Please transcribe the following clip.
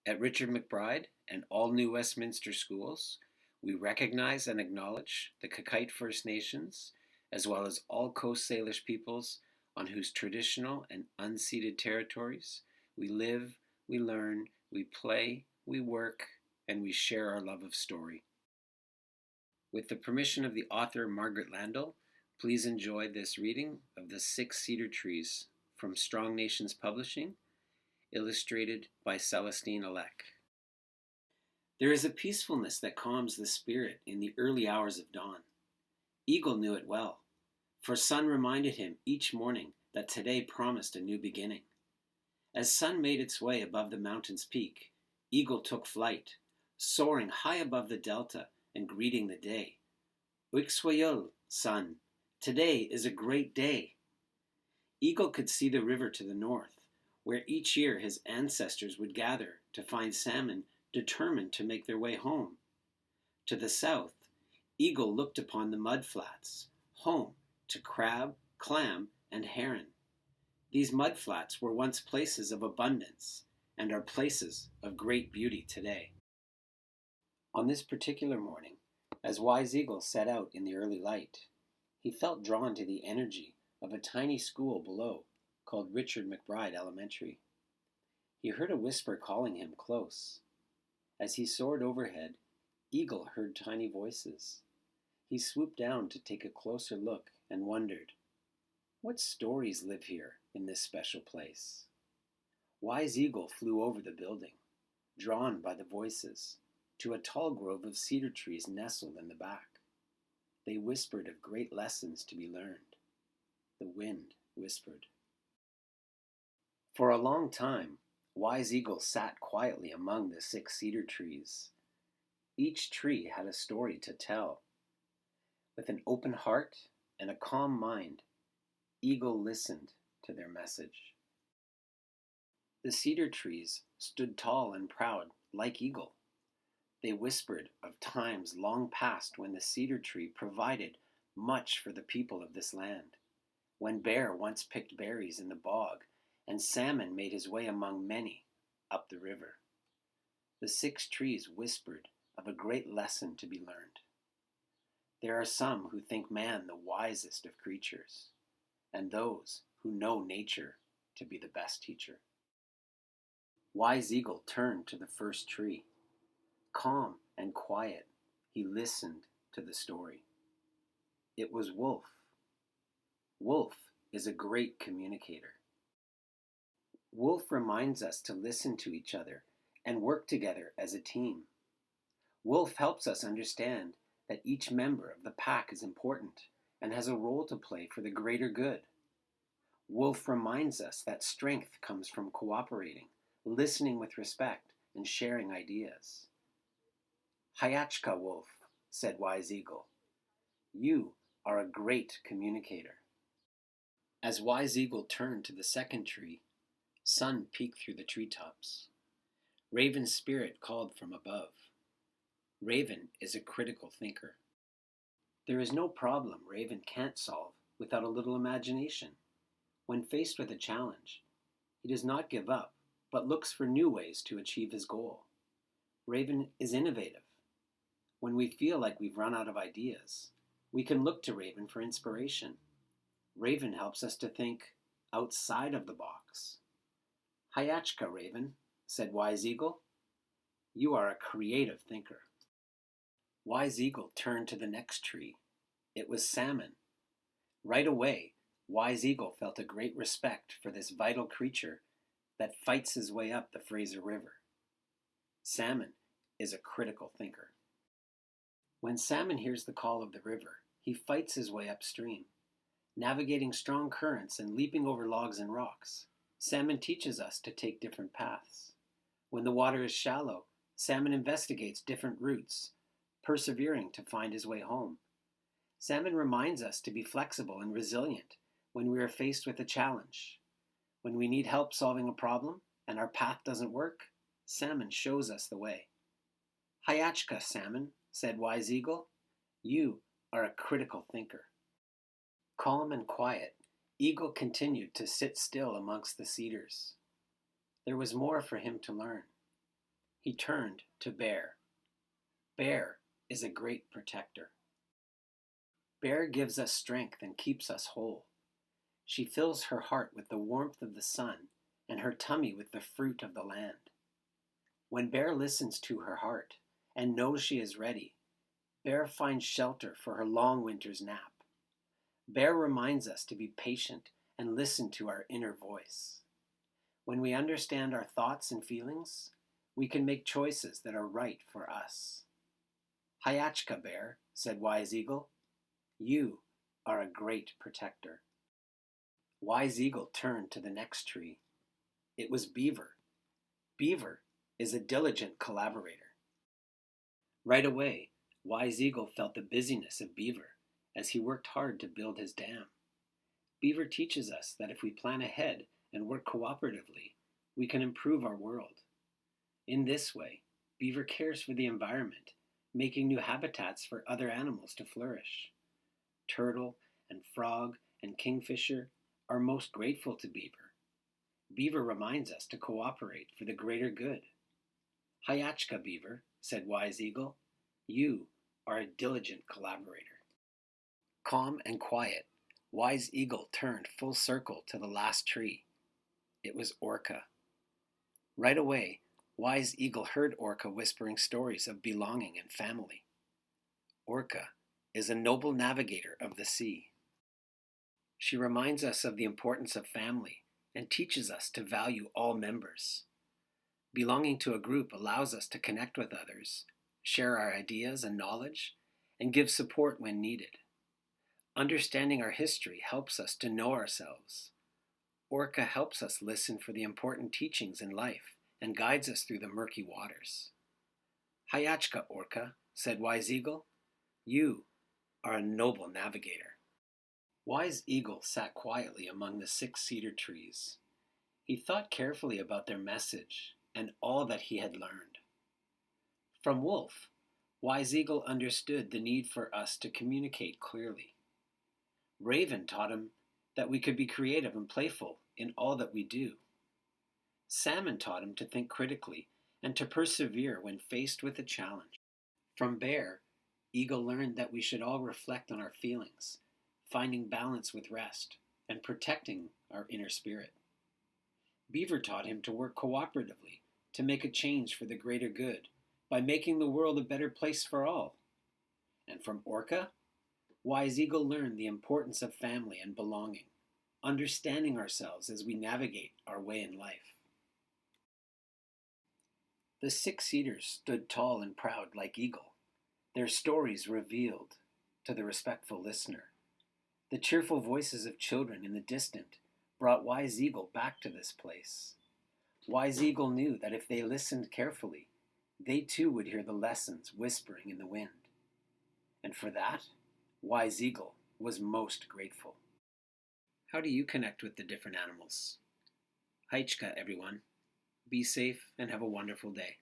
At Richard McBride and all new Westminster schools, we recognize and acknowledge the Hych'qa First Nations, as well as all Coast Salish peoples on whose traditional and unceded territories we live, we learn, we play, we work, and we share our love of story. With the permission of the author Margaret Landahl, please enjoy this reading of the Six Cedar Trees from Strong Nations Publishing, illustrated by Celestine Aleck. There is a peacefulness that calms the spirit in the early hours of dawn. Eagle knew it well, for sun reminded him each morning that today promised a new beginning. As sun made its way above the mountain's peak, Eagle took flight, soaring high above the delta and greeting the day. Uikswayul, sun, today is a great day. Eagle could see the river to the north, where each year his ancestors would gather to find salmon determined to make their way home. To the south, Eagle looked upon the mud flats, home to crab, clam, and heron. These mud flats were once places of abundance and are places of great beauty today. On this particular morning, as Wise Eagle set out in the early light, he felt drawn to the energy of a tiny school below called Richard McBride Elementary. He heard a whisper calling him close. As he soared overhead, Eagle heard tiny voices. He swooped down to take a closer look and wondered, what stories live here in this special place? Wise Eagle flew over the building, drawn by the voices, to a tall grove of cedar trees nestled in the back. They whispered of great lessons to be learned. The wind whispered. For a long time, Wise Eagle sat quietly among the 6 cedar trees. Each tree had a story to tell. With an open heart and a calm mind, Eagle listened to their message. The cedar trees stood tall and proud, like Eagle. They whispered of times long past when the cedar tree provided much for the people of this land, when Bear once picked berries in the bog, and Salmon made his way among many up the river. The 6 trees whispered of a great lesson to be learned. There are some who think man the wisest of creatures, and those who know nature to be the best teacher. Wise Eagle turned to the first tree. Calm and quiet, he listened to the story. It was Wolf. Wolf is a great communicator. Wolf reminds us to listen to each other and work together as a team. Wolf helps us understand that each member of the pack is important and has a role to play for the greater good. Wolf reminds us that strength comes from cooperating, listening with respect, and sharing ideas. Hych'qa, Wolf, said Wise Eagle. You are a great communicator. As Wise Eagle turned to the second tree, sun peeked through the treetops. Raven's spirit called from above. Raven is a critical thinker. There is no problem Raven can't solve without a little imagination. When faced with a challenge, he does not give up, but looks for new ways to achieve his goal. Raven is innovative. When we feel like we've run out of ideas, we can look to Raven for inspiration. Raven helps us to think outside of the box. Hych'qa, Raven, said Wise Eagle. You are a creative thinker. Wise Eagle turned to the next tree. It was Salmon. Right away, Wise Eagle felt a great respect for this vital creature that fights his way up the Fraser River. Salmon is a critical thinker. When Salmon hears the call of the river, he fights his way upstream. Navigating strong currents and leaping over logs and rocks, Salmon teaches us to take different paths. When the water is shallow, Salmon investigates different routes, persevering to find his way home. Salmon reminds us to be flexible and resilient when we are faced with a challenge. When we need help solving a problem and our path doesn't work, Salmon shows us the way. Hych'qa, Salmon, said Wise Eagle. You are a critical thinker. Calm and quiet, Eagle continued to sit still amongst the cedars. There was more for him to learn. He turned to Bear. Bear is a great protector. Bear gives us strength and keeps us whole. She fills her heart with the warmth of the sun and her tummy with the fruit of the land. When Bear listens to her heart and knows she is ready, Bear finds shelter for her long winter's nap. Bear reminds us to be patient and listen to our inner voice. When we understand our thoughts and feelings, we can make choices that are right for us. Hych'qa, Bear, said Wise Eagle. You are a great protector. Wise Eagle turned to the next tree. It was Beaver. Beaver is a diligent collaborator. Right away, Wise Eagle felt the busyness of Beaver as he worked hard to build his dam. Beaver teaches us that if we plan ahead and work cooperatively, we can improve our world. In this way, Beaver cares for the environment, making new habitats for other animals to flourish. Turtle and frog and kingfisher are most grateful to Beaver. Beaver reminds us to cooperate for the greater good. Hych'qa, Beaver, said Wise Eagle. You are a diligent collaborator. Calm and quiet, Wise Eagle turned full circle to the last tree. It was Orca. Right away, Wise Eagle heard Orca whispering stories of belonging and family. Orca is a noble navigator of the sea. She reminds us of the importance of family and teaches us to value all members. Belonging to a group allows us to connect with others, share our ideas and knowledge, and give support when needed. Understanding our history helps us to know ourselves. Orca helps us listen for the important teachings in life and guides us through the murky waters. Hych'qa, Orca, said Wise Eagle. You are a noble navigator. Wise Eagle sat quietly among the 6 cedar trees. He thought carefully about their message and all that he had learned. From Wolf, Wise Eagle understood the need for us to communicate clearly. Raven taught him that we could be creative and playful in all that we do. Salmon taught him to think critically and to persevere when faced with a challenge. From Bear, Eagle learned that we should all reflect on our feelings, finding balance with rest, and protecting our inner spirit. Beaver taught him to work cooperatively to make a change for the greater good by making the world a better place for all. And from Orca, Wise Eagle learned the importance of family and belonging, understanding ourselves as we navigate our way in life. The 6 cedars stood tall and proud like Eagle, their stories revealed to the respectful listener. The cheerful voices of children in the distance brought Wise Eagle back to this place. Wise Eagle knew that if they listened carefully, they too would hear the lessons whispering in the wind. And for that, Wise Eagle was most grateful. How do you connect with the different animals? Hych'qa, everyone. Be safe and have a wonderful day.